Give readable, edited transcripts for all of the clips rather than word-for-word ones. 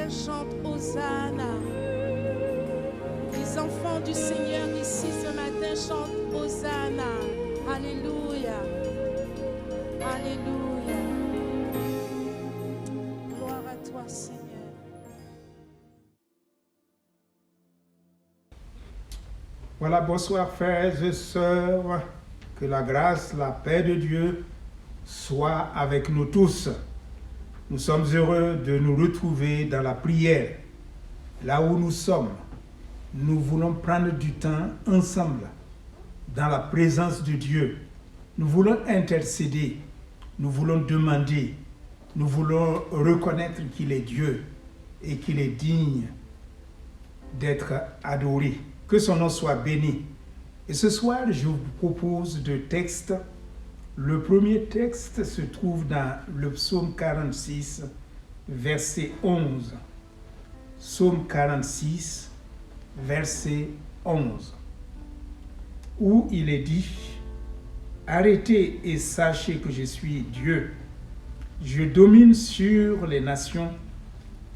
Israël chante Hosanna. Les enfants du Seigneur ici ce matin chantent Hosanna. Alléluia. Alléluia. Gloire à toi, Seigneur. Voilà, bonsoir frères et sœurs. Que la grâce, la paix de Dieu soit avec nous tous. Nous sommes heureux de nous retrouver dans la prière. Là où nous sommes, nous voulons prendre du temps ensemble dans la présence de Dieu. Nous voulons intercéder, nous voulons demander, nous voulons reconnaître qu'il est Dieu et qu'il est digne d'être adoré. Que son nom soit béni. Et ce soir, je vous propose deux textes. Le premier texte se trouve dans le psaume 46, verset 11. Psaume 46, verset 11, où il est dit « Arrêtez et sachez que je suis Dieu. Je domine sur les nations,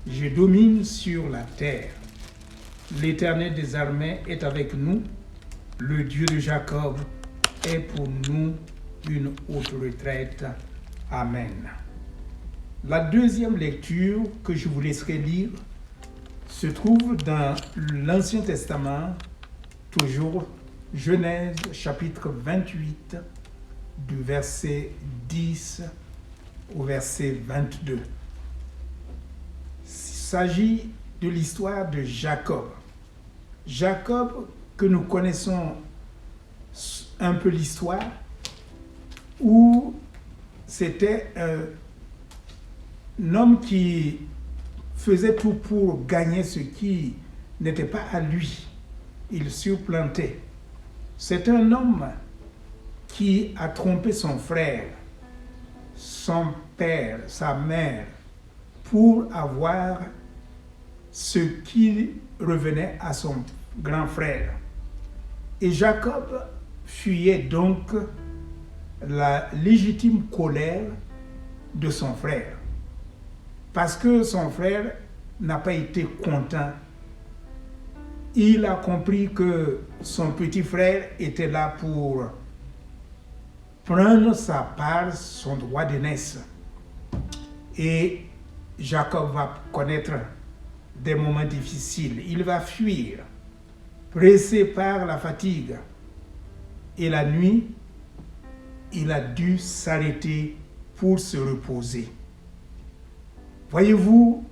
je domine sur la terre. L'Éternel des armées est avec nous, le Dieu de Jacob est pour nous une haute retraite. Amen. » La deuxième lecture que je vous laisserai lire se trouve dans l'Ancien Testament, toujours Genèse chapitre 28, du verset 10 au verset 22. Il s'agit de l'histoire de Jacob. Jacob, que nous connaissons un peu l'histoire, où c'était un homme qui faisait tout pour gagner ce qui n'était pas à lui. Il supplantait. C'est un homme qui a trompé son frère, son père, sa mère, pour avoir ce qui revenait à son grand frère. Et Jacob fuyait donc la légitime colère de son frère, parce que son frère n'a pas été content. Il a compris que son petit frère était là pour prendre sa part, son droit d'aînesse. Et Jacob va connaître des moments difficiles. Il va fuir, pressé par la fatigue. Et la nuit, il a dû s'arrêter pour se reposer. Voyez-vous,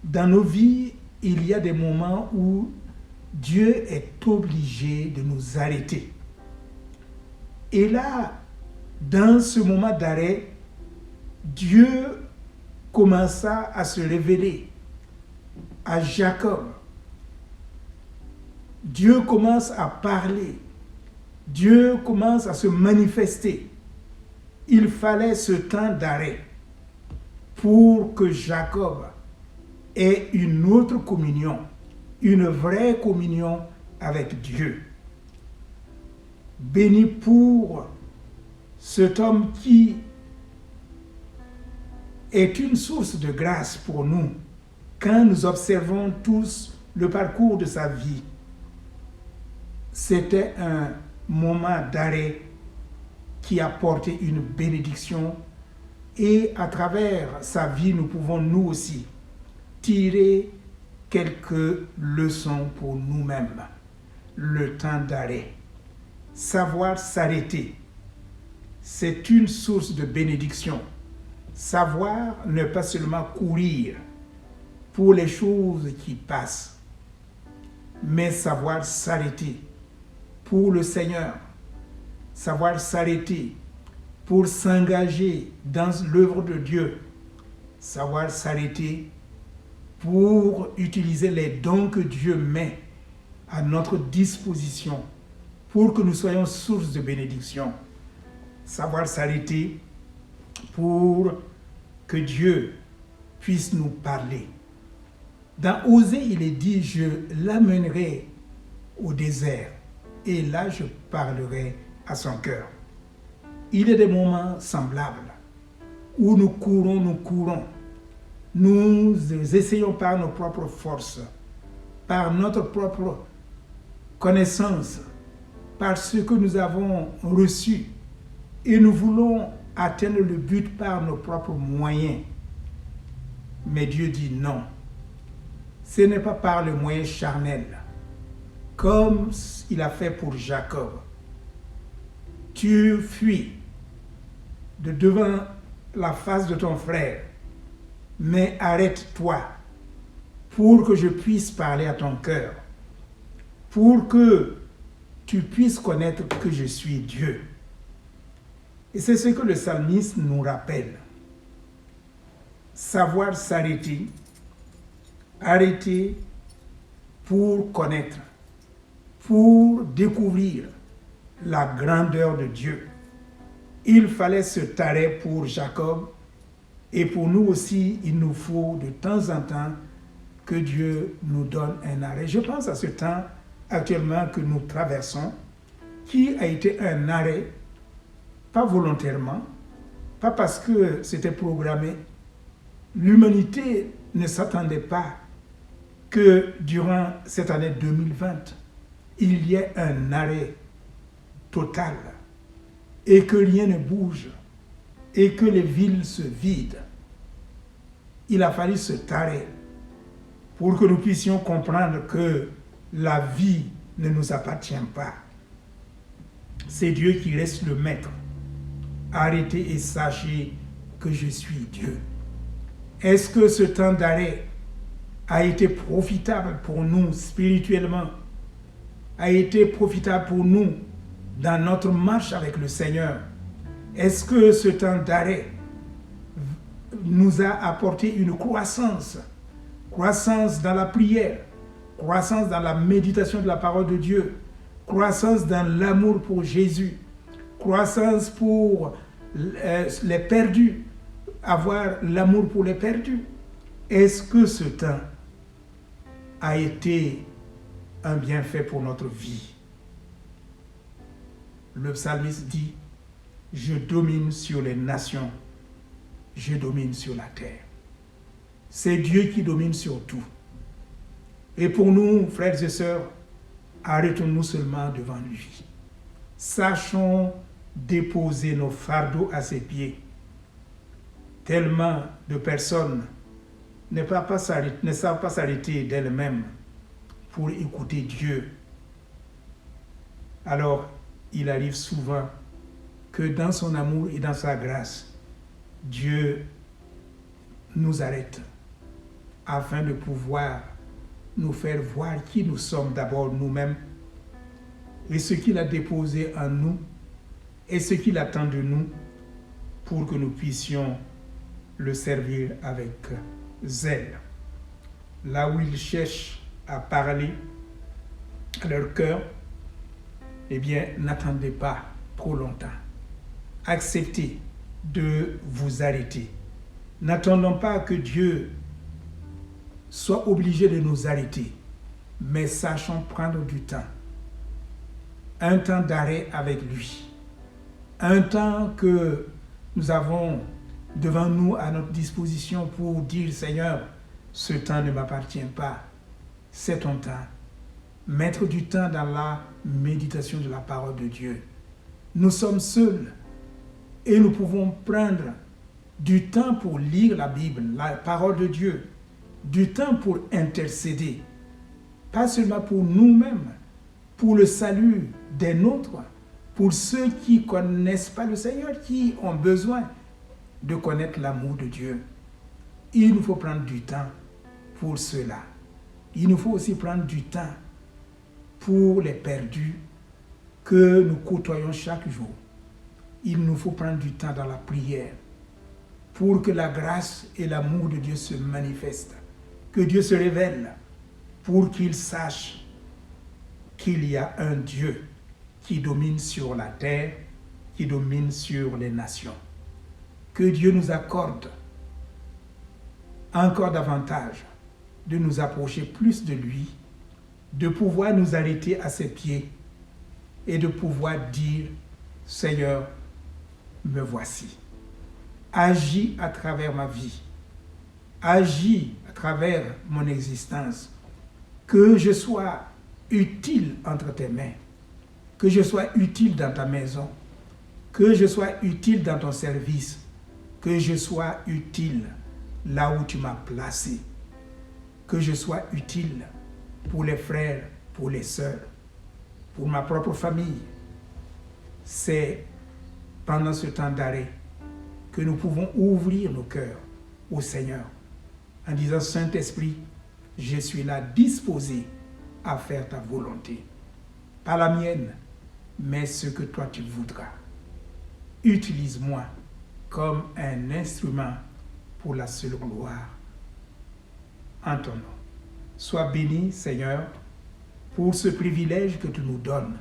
dans nos vies, il y a des moments où Dieu est obligé de nous arrêter. Et là, dans ce moment d'arrêt, Dieu commença à se révéler à Jacob. Dieu commence à parler. Dieu commence à se manifester. Il fallait ce temps d'arrêt pour que Jacob ait une autre communion, une vraie communion avec Dieu. Béni pour cet homme qui est une source de grâce pour nous quand nous observons tous le parcours de sa vie. C'était un moment d'arrêt qui a porté une bénédiction, et à travers sa vie, nous pouvons nous aussi tirer quelques leçons pour nous-mêmes. Le temps d'arrêt, savoir s'arrêter, c'est une source de bénédiction. Savoir ne pas seulement courir pour les choses qui passent, mais savoir s'arrêter pour le Seigneur, savoir s'arrêter pour s'engager dans l'œuvre de Dieu, savoir s'arrêter pour utiliser les dons que Dieu met à notre disposition pour que nous soyons source de bénédiction, savoir s'arrêter pour que Dieu puisse nous parler. Dans Osée, il est dit « Je l'amènerai au désert et là je parlerai à son cœur ». Il y a des moments semblables où nous courons, nous essayons par nos propres forces, par notre propre connaissance, par ce que nous avons reçu, et nous voulons atteindre le but par nos propres moyens. Mais Dieu dit non. Ce n'est pas par le moyen charnel, comme il a fait pour Jacob. Tu fuis de devant la face de ton frère, mais arrête-toi pour que je puisse parler à ton cœur, pour que tu puisses connaître que je suis Dieu. Et c'est ce que le psalmiste nous rappelle. Savoir s'arrêter, arrêter pour connaître, pour découvrir la grandeur de Dieu. Il fallait se taire pour Jacob, et pour nous aussi, il nous faut de temps en temps que Dieu nous donne un arrêt. Je pense à ce temps actuellement que nous traversons, qui a été un arrêt, pas volontairement, pas parce que c'était programmé. L'humanité ne s'attendait pas que durant cette année 2020, il y ait un arrêt total et que rien ne bouge et que les villes se vident. Il a fallu se taire pour que nous puissions comprendre que la vie ne nous appartient pas. C'est Dieu qui reste le maître. Arrêtez et sachez que je suis Dieu. Est-ce que ce temps d'arrêt a été profitable pour nous spirituellement, a été profitable pour nous dans notre marche avec le Seigneur? Est-ce que ce temps d'arrêt nous a apporté une croissance dans la prière, croissance dans la méditation de la parole de Dieu, croissance dans l'amour pour Jésus, croissance pour les perdus, avoir l'amour pour les perdus? Est-ce que ce temps a été un bienfait pour notre vie? Le psalmiste dit, je domine sur les nations, je domine sur la terre. C'est Dieu qui domine sur tout. Et pour nous, frères et sœurs, arrêtons-nous seulement devant lui. Sachons déposer nos fardeaux à ses pieds. Tellement de personnes ne savent pas s'arrêter d'elles-mêmes pour écouter Dieu. Alors, il arrive souvent que dans son amour et dans sa grâce, Dieu nous arrête afin de pouvoir nous faire voir qui nous sommes d'abord nous-mêmes et ce qu'il a déposé en nous et ce qu'il attend de nous pour que nous puissions le servir avec zèle. Là où ils cherchent à parler à leur cœur, eh bien, n'attendez pas trop longtemps. Acceptez de vous arrêter. N'attendons pas que Dieu soit obligé de nous arrêter, mais sachons prendre du temps. Un temps d'arrêt avec lui. Un temps que nous avons devant nous à notre disposition pour dire, Seigneur, ce temps ne m'appartient pas. C'est ton temps. Mettre du temps dans la méditation de la parole de Dieu. Nous sommes seuls et nous pouvons prendre du temps pour lire la Bible, la parole de Dieu, du temps pour intercéder, pas seulement pour nous-mêmes, pour le salut des nôtres, pour ceux qui ne connaissent pas le Seigneur, qui ont besoin de connaître l'amour de Dieu. Il nous faut prendre du temps pour cela. Il nous faut aussi prendre du temps pour les perdus que nous côtoyons chaque jour. Il nous faut prendre du temps dans la prière pour que la grâce et l'amour de Dieu se manifestent, que Dieu se révèle, pour qu'ils sachent qu'il y a un Dieu qui domine sur la terre, qui domine sur les nations. Que Dieu nous accorde encore davantage de nous approcher plus de lui, de pouvoir nous arrêter à ses pieds et de pouvoir dire, Seigneur, me voici. Agis à travers ma vie. agis à travers mon existence, que je sois utile entre tes mains, que je sois utile dans ta maison, que je sois utile dans ton service, que je sois utile là où tu m'as placé, que je sois utile pour les frères, pour les sœurs, pour ma propre famille. C'est pendant ce temps d'arrêt que nous pouvons ouvrir nos cœurs au Seigneur en disant: Saint-Esprit, je suis là disposé à faire ta volonté. Pas la mienne, mais ce que toi tu voudras. Utilise-moi comme un instrument pour la seule gloire en ton nom. Sois béni, Seigneur, pour ce privilège que tu nous donnes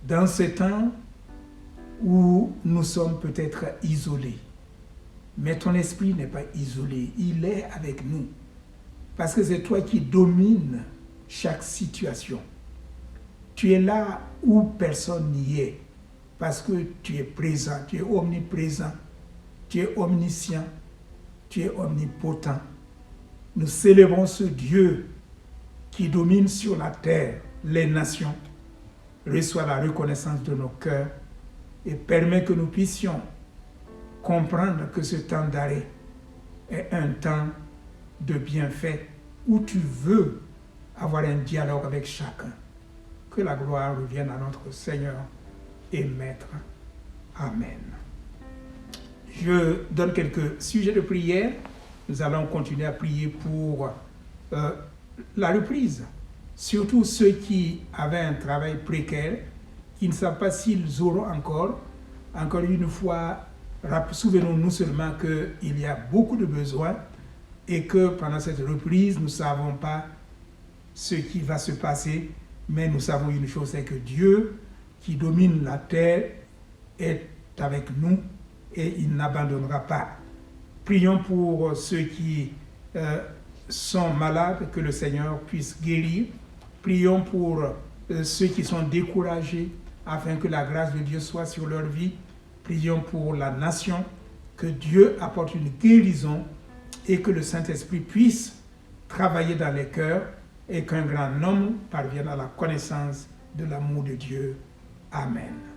dans ce temps où nous sommes peut-être isolés. Mais ton esprit n'est pas isolé, il est avec nous. Parce que c'est toi qui domines chaque situation. Tu es là où personne n'y est. Parce que tu es présent, tu es omniprésent, tu es omniscient, tu es omnipotent. Nous célébrons ce Dieu qui domine sur la terre, les nations. Reçois la reconnaissance de nos cœurs et permets que nous puissions comprendre que ce temps d'arrêt est un temps de bienfait où tu veux avoir un dialogue avec chacun. Que la gloire revienne à notre Seigneur et Maître. Amen. Je donne quelques sujets de prière. Nous allons continuer à prier pour la reprise. Surtout ceux qui avaient un travail précaire, qui ne savent pas s'ils auront encore une fois, souvenons-nous seulement qu'il y a beaucoup de besoins et que pendant cette reprise, nous ne savons pas ce qui va se passer, mais nous savons une chose, c'est que Dieu, qui domine la terre, est avec nous et il n'abandonnera pas. Prions pour ceux qui sont malades, que le Seigneur puisse guérir. Prions pour ceux qui sont découragés, afin que la grâce de Dieu soit sur leur vie. Prions pour la nation, que Dieu apporte une guérison et que le Saint-Esprit puisse travailler dans les cœurs et qu'un grand nombre parvienne à la connaissance de l'amour de Dieu. Amen.